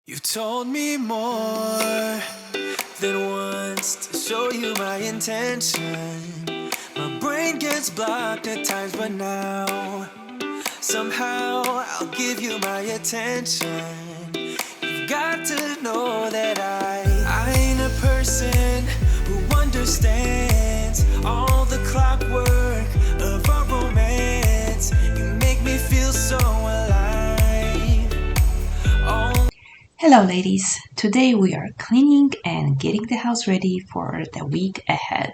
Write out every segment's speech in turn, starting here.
You told me more than once to show you my intention. My brain gets blocked at times, but now somehow I'll give you my attention. You've got to know that I ain't a person who understands all the clockwork of our romance. You make me feel so alive. Hello ladies, today we are cleaning and getting the house ready for the week ahead.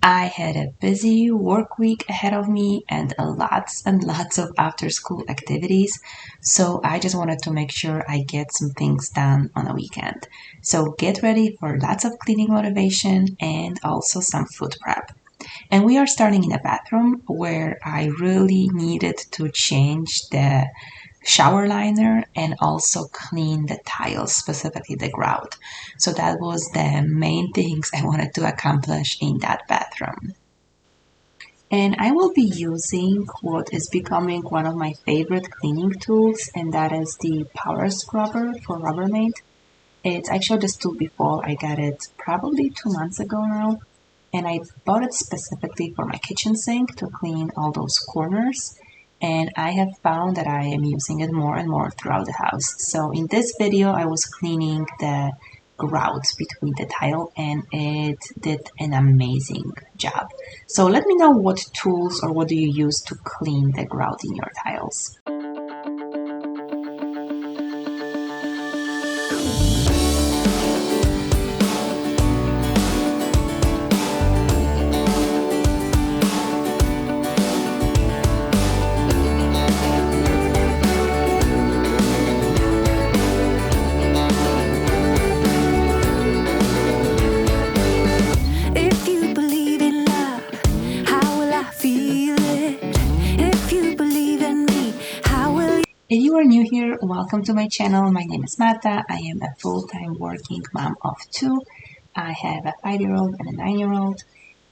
I had a busy work week ahead of me and lots and lots of after school activities, so I just wanted to make sure I get some things done on a weekend. So get ready for lots of cleaning motivation and also some food prep. And we are starting in a bathroom where I really needed to change the shower liner and also clean the tiles, specifically the grout. So that was the main things I wanted to accomplish in that bathroom. And I will be using what is becoming one of my favorite cleaning tools, and that is the power scrubber for Rubbermaid. I showed this tool before. I got it probably 2 months ago now, and I bought it specifically for my kitchen sink to clean all those corners. And I have found that I am using it more and more throughout the house. So in this video, I was cleaning the grout between the tile and it did an amazing job. So let me know what tools or what do you use to clean the grout in your tiles. If you are new here, welcome to my channel. My name is Marta. I am a full-time working mom of two. I have a 5-year-old and a 9-year-old.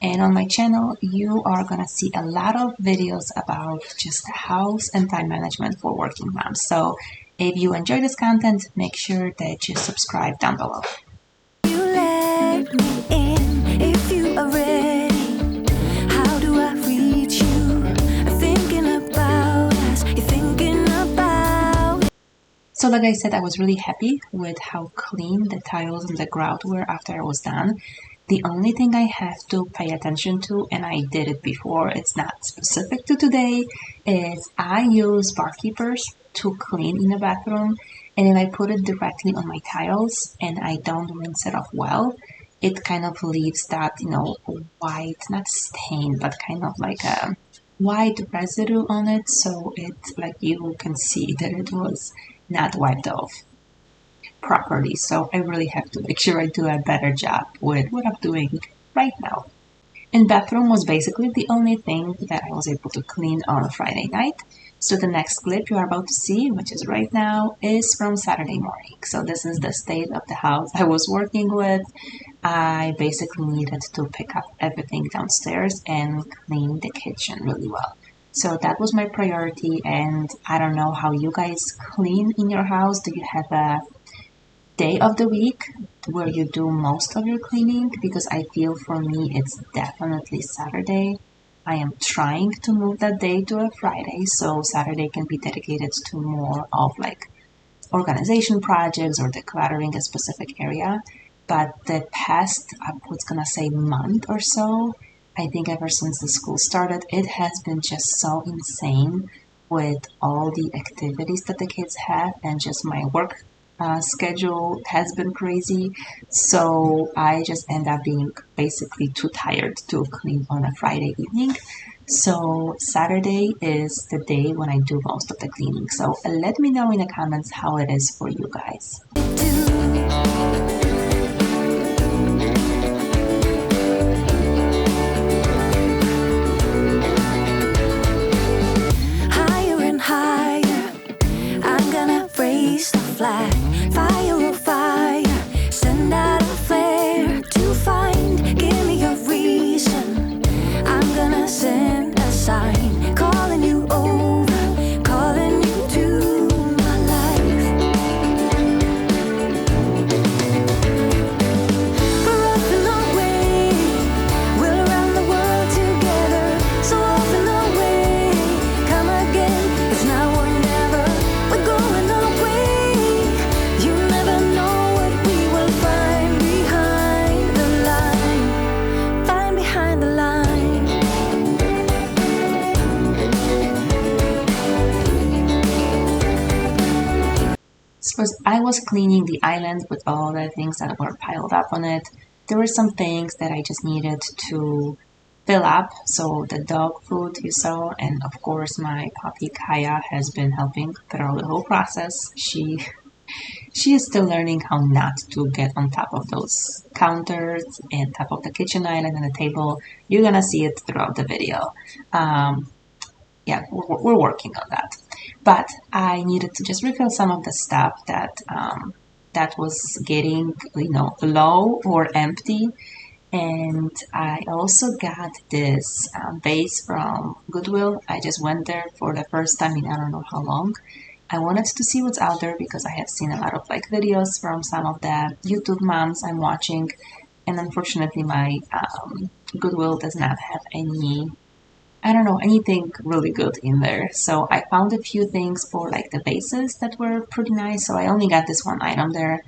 And on my channel, you are gonna see a lot of videos about just house and time management for working moms. So if you enjoy this content, make sure that you subscribe down below. You let me in if you are ready. How do I reach you? Thinking about us, you're thinking about. So like I said, I was really happy with how clean the tiles and the grout were after I was done. The only thing I have to pay attention to, and I did it before, it's not specific to today, is I use bar keepers to clean in the bathroom, and if I put it directly on my tiles and I don't rinse it off well, it kind of leaves that, white, not stain, but kind of like a white residue on it, so it's like you can see that it was not wiped off properly. So I really have to make sure I do a better job with what I'm doing right now. And bathroom was basically the only thing that I was able to clean on Friday night. So the next clip you are about to see, which is right now, is from Saturday morning. So this is the state of the house I was working with. I basically needed to pick up everything downstairs and clean the kitchen really well. So that was my priority, and I don't know how you guys clean in your house. Do you have a day of the week where you do most of your cleaning? Because I feel for me it's definitely Saturday. I am trying to move that day to a Friday, so Saturday can be dedicated to more of like organization projects or decluttering a specific area. But the past, I was gonna say month or so, I think ever since the school started, it has been just so insane with all the activities that the kids have, and just my work schedule has been crazy. So I just end up being basically too tired to clean on a Friday evening. So Saturday is the day when I do most of the cleaning. So let me know in the comments how it is for you guys. Higher and higher, I'm gonna raise the flag. Fire on fire, send out a flare to find. Give me a reason. I'm gonna send a sign, calling you over, calling you to my life. I was cleaning the island with all the things that were piled up on it. There were some things that I just needed to fill up. So the dog food you saw, and of course my puppy Kaya has been helping throughout the whole process. She is still learning how not to get on top of those counters and top of the kitchen island and the table. You're gonna see it throughout the video. Yeah, we're working on that. But I needed to just refill some of the stuff that was getting, low or empty. And I also got this vase from Goodwill. I just went there for the first time in I don't know how long. I wanted to see what's out there because I have seen a lot of videos from some of the YouTube moms I'm watching, and unfortunately my Goodwill does not have any, I don't know, anything really good in there. So I found a few things for the vases that were pretty nice. So I only got this one item there.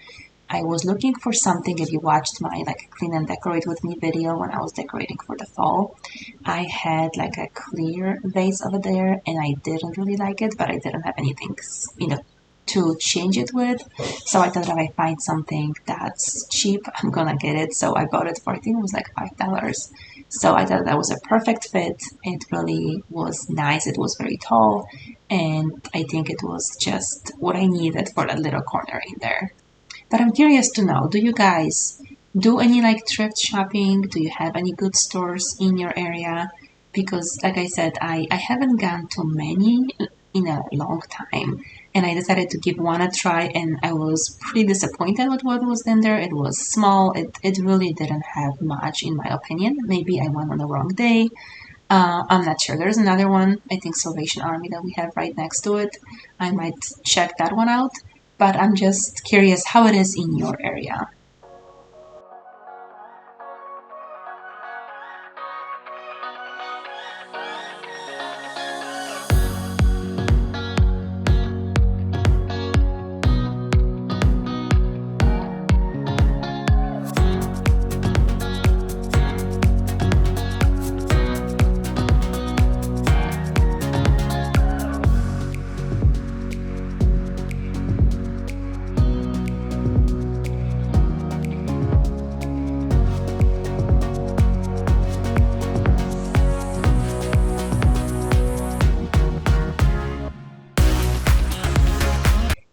I was looking for something. If you watched my clean and decorate with me video when I was decorating for the fall, I had a clear vase over there and I didn't really like it, but I didn't have anything, to change it with. So I thought if I find something that's cheap, I'm gonna get it. So I bought it for, I think it was $5. So I thought that was a perfect fit. It really was nice. It was very tall, and I think it was just what I needed for that little corner in there. But I'm curious to know, do you guys do any thrift shopping? Do you have any good stores in your area? Because like I said, I haven't gone to many in a long time. And I decided to give one a try, and I was pretty disappointed with what was in there. It was small. It really didn't have much in my opinion. Maybe I went on the wrong day. I'm not sure. There's another one, I think Salvation Army, that we have right next to it. I might check that one out. But I'm just curious how it is in your area.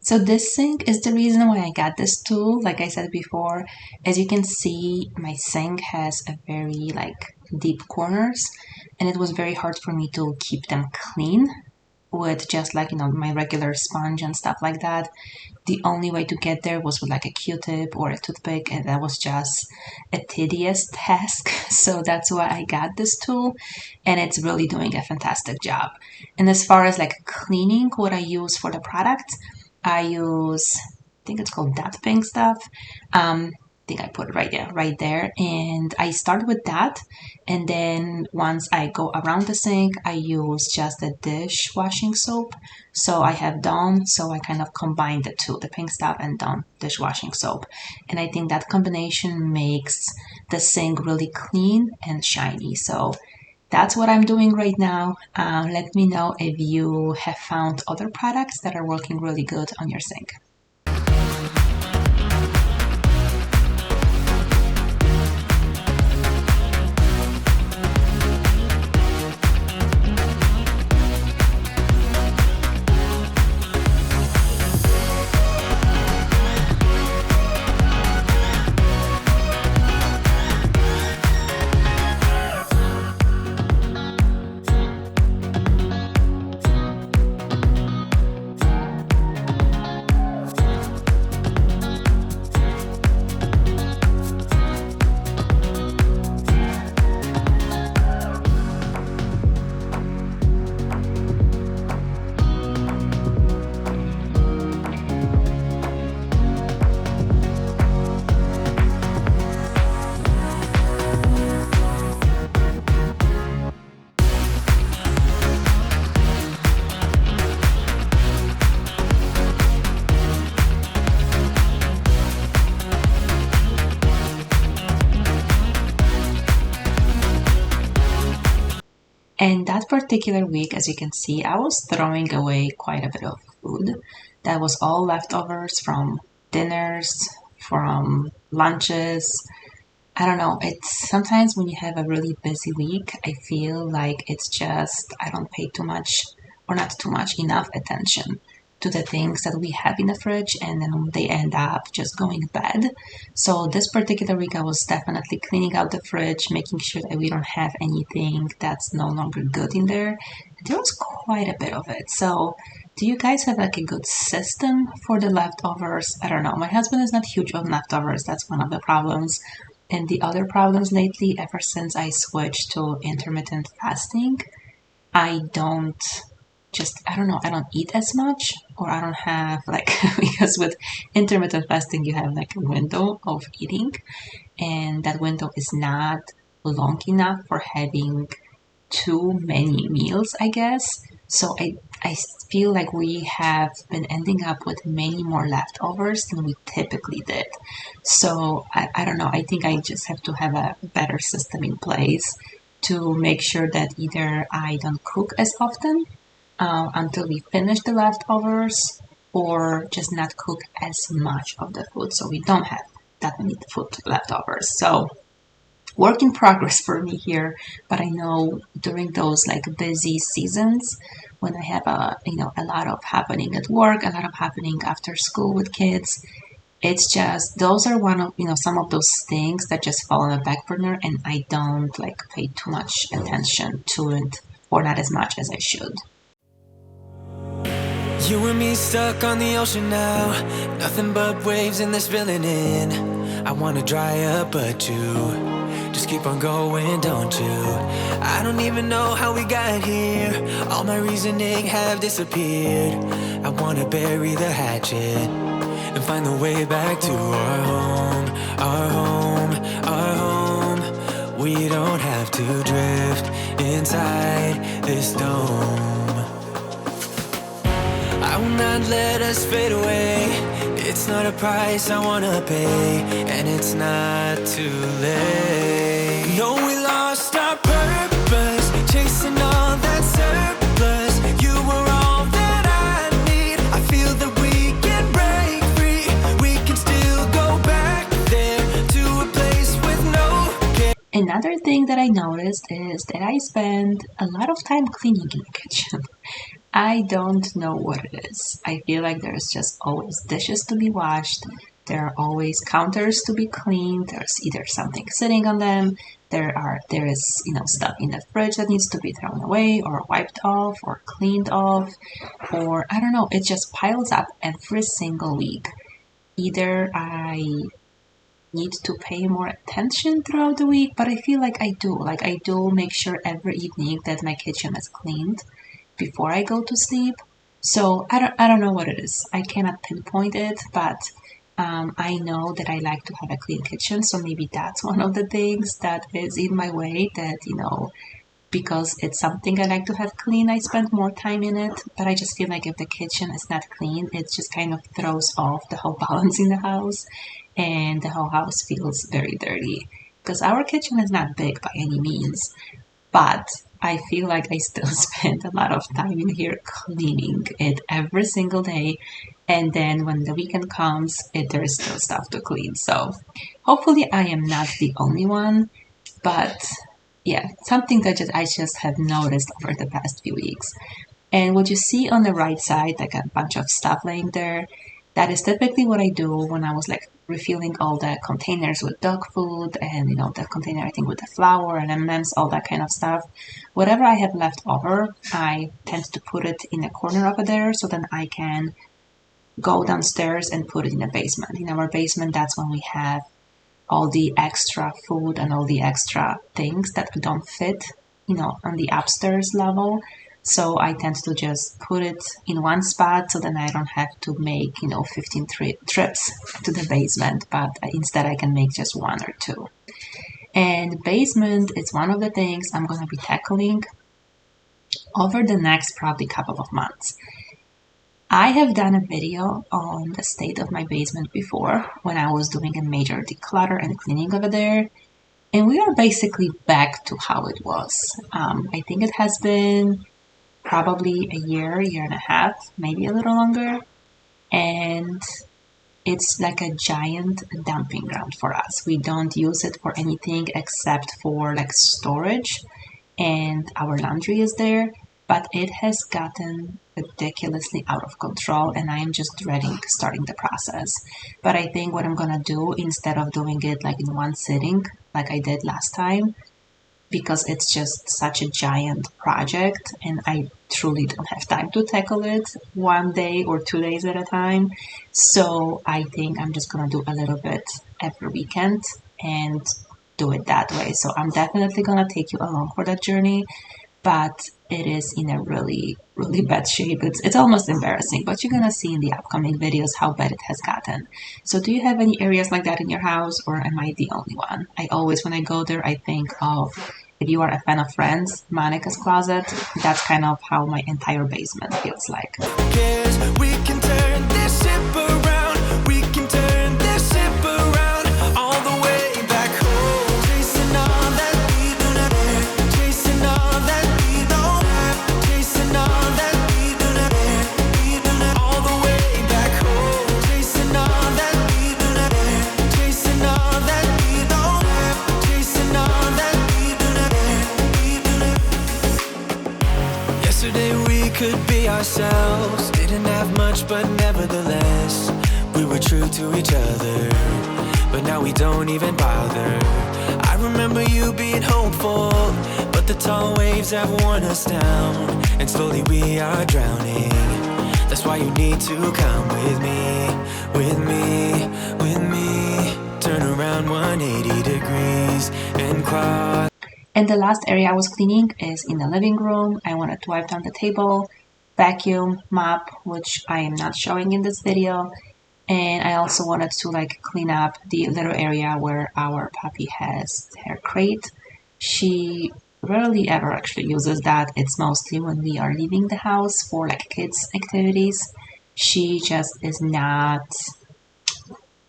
So this sink is the reason why I got this tool. Like I said before, as you can see, my sink has a very deep corners, and it was very hard for me to keep them clean with just my regular sponge and stuff like that. The only way to get there was with a Q-tip or a toothpick, and that was just a tedious task. So that's why I got this tool, and it's really doing a fantastic job. And as far as cleaning, what I use for the product, I use, I think it's called that pink stuff. I think I put it right there. And I start with that. And then once I go around the sink, I use just the dishwashing soap. So I have Dawn, so I kind of combine the two, the pink stuff and Dawn dishwashing soap. And I think that combination makes the sink really clean and shiny. So that's what I'm doing right now. Let me know if you have found other products that are working really good on your sink. And that particular week, as you can see, I was throwing away quite a bit of food. that was all leftovers from dinners, from lunches. I don't know. It's sometimes when you have a really busy week, I feel like it's just, I don't pay too much, or not too much, enough attention to the things that we have in the fridge, and then they end up just going bad. So this particular week, I was definitely cleaning out the fridge, making sure that we don't have anything that's no longer good in there. There was quite a bit of it. So do you guys have like a good system for the leftovers? I don't know. My husband is not huge on leftovers. That's one of the problems. And the other problems lately, ever since I switched to intermittent fasting, I don't I don't know, I don't eat as much, or I don't have like, because with intermittent fasting, you have like a window of eating, and that window is not long enough for having too many meals, I guess. So I feel like we have been ending up with many more leftovers than we typically did. So I don't know. I think I just have to have a better system in place to make sure that either I don't cook as often until we finish the leftovers, or just not cook as much of the food so we don't have that many food leftovers. So work in progress for me here, but I know during those like busy seasons when I have a lot of happening at work, a lot of happening after school with kids, it's just those are one of some of those things that just fall on the back burner, and I don't like pay too much attention to it, or not as much as I should. You and me stuck on the ocean now, nothing but waves and they're spilling in. I wanna dry up but you just keep on going, don't you? I don't even know how we got here, all my reasoning have disappeared. I wanna bury the hatchet and find the way back to our home, our home, our home. We don't have to drift inside this dome. I will not let us fade away. It's not a price I wanna pay, and it's not too late. No, we lost our purpose, chasing all that surplus. You were all that I need. I feel that we can break free. We can still go back there to a place with no care. Another thing that I noticed is that I spend a lot of time cleaning in the kitchen. I don't know what it is. I feel like there's just always dishes to be washed. There are always counters to be cleaned. There's either something sitting on them. There is stuff in the fridge that needs to be thrown away or wiped off or cleaned off, or I don't know. It just piles up every single week. Either I need to pay more attention throughout the week, but I feel like I do. Like I do make sure every evening that my kitchen is cleaned before I go to sleep. So I don't know what it is. I cannot pinpoint it, but I know that I like to have a clean kitchen. So maybe that's one of the things that is in my way, that because it's something I like to have clean, I spend more time in it. But I just feel like if the kitchen is not clean, it just kind of throws off the whole balance in the house, and the whole house feels very dirty. Because our kitchen is not big by any means, but I feel like I still spend a lot of time in here cleaning it every single day. And then when the weekend comes, there is still stuff to clean. So hopefully I am not the only one. But yeah, something that I just have noticed over the past few weeks. And what you see on the right side, like a bunch of stuff laying there, that is typically what I do when I was like refilling all the containers with dog food, and the container I think with the flour and M&Ms, all that kind of stuff. Whatever I have left over, I tend to put it in a corner over there, so then I can go downstairs and put it in the basement. In our basement, that's when we have all the extra food and all the extra things that don't fit, on the upstairs level. So I tend to just put it in one spot, so then I don't have to make 15 trips to the basement, but instead I can make just one or two. And basement is one of the things I'm going to be tackling over the next probably couple of months. I have done a video on the state of my basement before, when I was doing a major declutter and cleaning over there, and we are basically back to how it was. I think it has been probably a year and a half, maybe a little longer, and it's like a giant dumping ground for us. We don't use it for anything except for like storage, and our laundry is there, but it has gotten ridiculously out of control, and I am just dreading starting the process. But I think what I'm gonna do, instead of doing it like in one sitting like I did last time, because it's just such a giant project and I truly don't have time to tackle it 1 day or 2 days at a time. So I think I'm just gonna do a little bit every weekend and do it that way. So I'm definitely gonna take you along for that journey, but it is in a really, really bad shape. It's almost embarrassing, but you're gonna see in the upcoming videos how bad it has gotten. So do you have any areas like that in your house, or am I the only one? I always, when I go there, I think of, if you are a fan of Friends, Monica's closet. That's kind of how my entire basement feels like. Yes, we can turn this ship around. We can turn this ship around all the way back home. Chasing all that we do not have. Chasing all that we don't have. Chasing all that we do not have. We do not all the way back home. Chasing all that we do not have. Chasing all that we don't have. Chasing all that we do not have. We do not. Yesterday we could be ourselves. Didn't have much, but nevertheless, we were true to each other. But now we don't even bother. I remember you being hopeful, but the tall waves have worn us down, and slowly we are drowning. That's why you need to come with me, with me, with me. Turn around 180 degrees and cross. And the last area I was cleaning is in the living room. I wanted to wipe down the table, vacuum, mop, which I am not showing in this video. And I also wanted to like clean up the little area where our puppy has her crate. She rarely ever actually uses that. It's mostly when we are leaving the house for like kids activities. She just is not,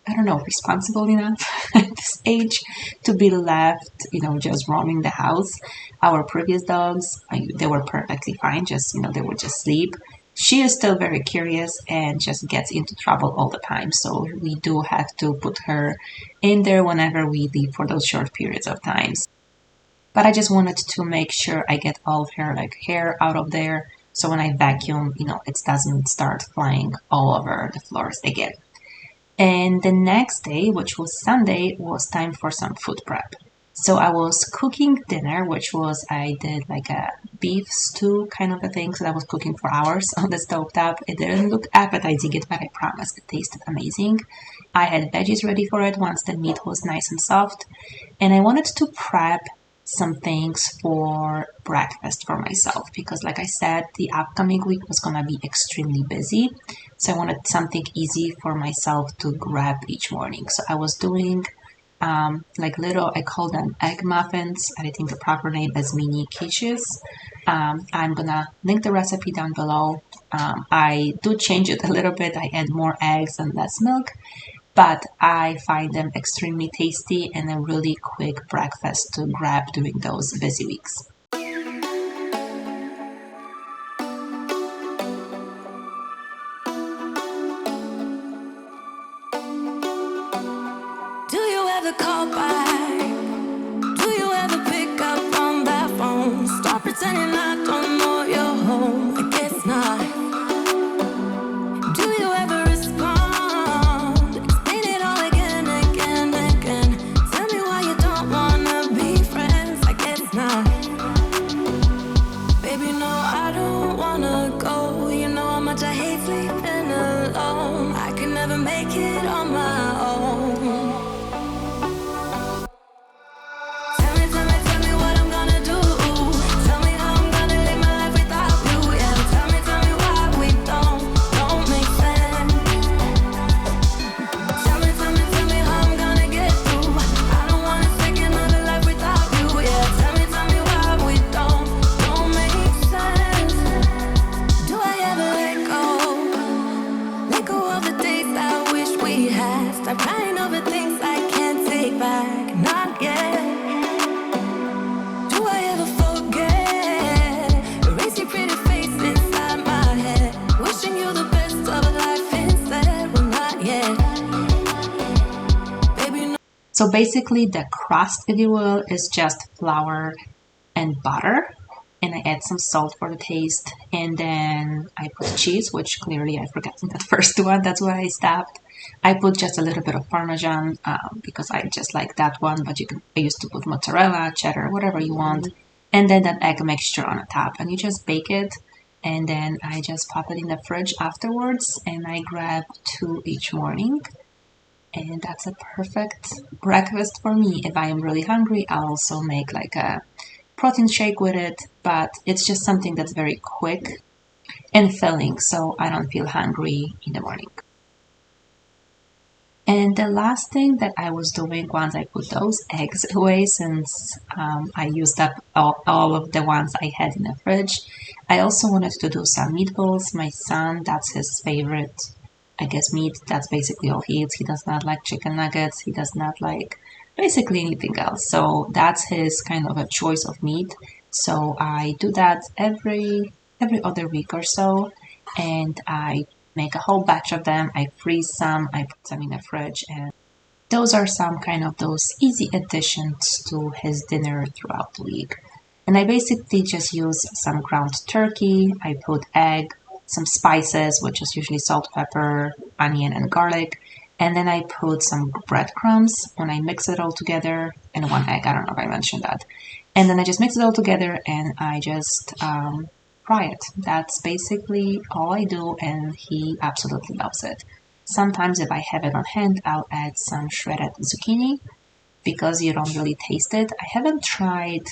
I don't know, responsible enough at this age to be left, just roaming the house. Our previous dogs, they were perfectly fine, just, they would just sleep. She is still very curious and just gets into trouble all the time. So we do have to put her in there whenever we leave for those short periods of times. But I just wanted to make sure I get all of her like hair out of there. So when I vacuum, it doesn't start flying all over the floors again. And the next day, which was Sunday, was time for some food prep. So I was cooking dinner, I did like a beef stew kind of a thing. So I was cooking for hours on the stovetop. It didn't look appetizing, but I promise it tasted amazing. I had veggies ready for it once the meat was nice and soft. And I wanted to prep some things for breakfast for myself because, like I said, the upcoming week was gonna be extremely busy. So I wanted something easy for myself to grab each morning. So I was doing like little, I call them egg muffins. I think the proper name is mini quiches. I'm gonna link the recipe down below. I do change it a little bit. I add more eggs and less milk, but I find them extremely tasty and a really quick breakfast to grab during those busy weeks. Do you ever call back? Do you ever pick up on that phone? Stop pretending I don't know you're home. I guess not. Do you ever respond? Explain it all again, again, again. Tell me why you don't wanna be friends. I guess not. Baby, no, I don't wanna go. You know how much I hate sleeping alone. I can never make it on my own. Stop crying over things I can't take back, not yet. Do I ever forget? Erase your pretty face inside my head. Wishing you the best of life instead. So basically the crust, if you will, is just flour and butter, and I add some salt for the taste, and then I put cheese, which clearly I forgot in that first one, that's why I stopped. I put just a little bit of Parmesan because I just like that one, but I used to put mozzarella, cheddar, whatever you want, and then that egg mixture on the top, and you just bake it, and then I just pop it in the fridge afterwards, and I grab 2 each morning, and that's a perfect breakfast for me. If I am really hungry, I'll also make like a protein shake with it, but it's just something that's very quick and filling, so I don't feel hungry in the morning. And the last thing that I was doing once I put those eggs away, since I used up all of the ones I had in the fridge, I also wanted to do some meatballs. My son, that's his favorite, I guess, meat. That's basically all he eats. He does not like chicken nuggets. He does not like basically anything else. So that's his kind of a choice of meat. So I do that every other week or so, and I make a whole batch of them. I freeze some, I put some in the fridge, and those are some kind of those easy additions to his dinner throughout the week. And I basically just use some ground turkey, I put egg, some spices, which is usually salt, pepper, onion, and garlic. And then I put some breadcrumbs when I mix it all together, and 1 egg, I don't know if I mentioned that. And then I just mix it all together and I just fry it. That's basically all I do, and he absolutely loves it. Sometimes if I have it on hand, I'll add some shredded zucchini because you don't really taste it. I haven't tried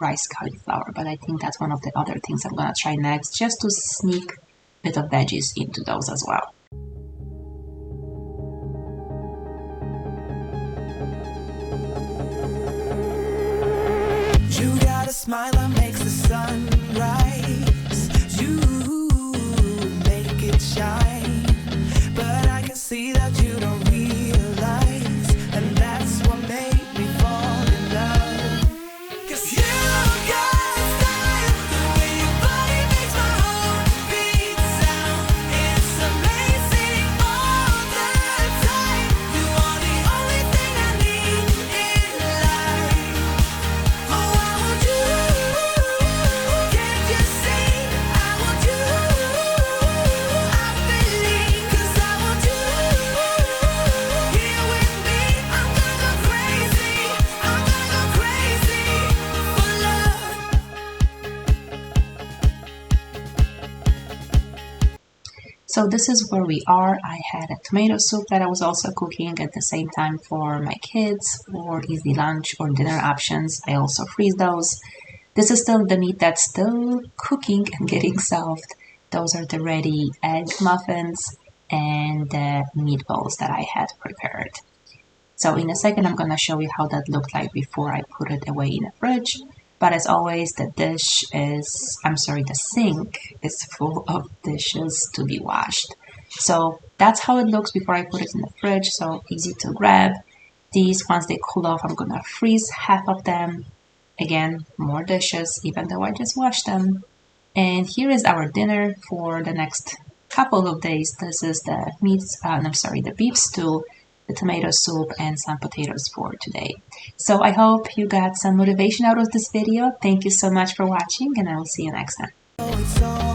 rice cauliflower, but I think that's one of the other things I'm gonna try next, just to sneak a bit of veggies into those as well. You got a smile that makes the sun rise. You make it shine. But I can see that you don't realize, and that's what made me fall in love. 'Cause you got style, the way your body makes my heart beat sound. It's amazing all the time. You are the only thing I need in life. Oh, I want you. Can't you see? I want you. I believe, 'cause I want you here with me. I'm gonna go crazy. I'm gonna go crazy for love. So this is where we are. I had a tomato soup that I was also cooking at the same time for my kids for easy lunch or dinner options. I also freeze those. This is still the meat that's still cooking and getting soft. Those are the ready egg muffins and the meatballs that I had prepared. So in a second, I'm going to show you how that looked like before I put it away in the fridge. But as always, the sink is full of dishes to be washed. So that's how it looks before I put it in the fridge. So easy to grab. These, once they cool off, I'm going to freeze half of them. Again, more dishes, even though I just washed them. And here is our dinner for the next couple of days. This is the the beef stew, the tomato soup, and some potatoes for today. So I hope you got some motivation out of this video. Thank you so much for watching, and I will see you next time. Oh, it's all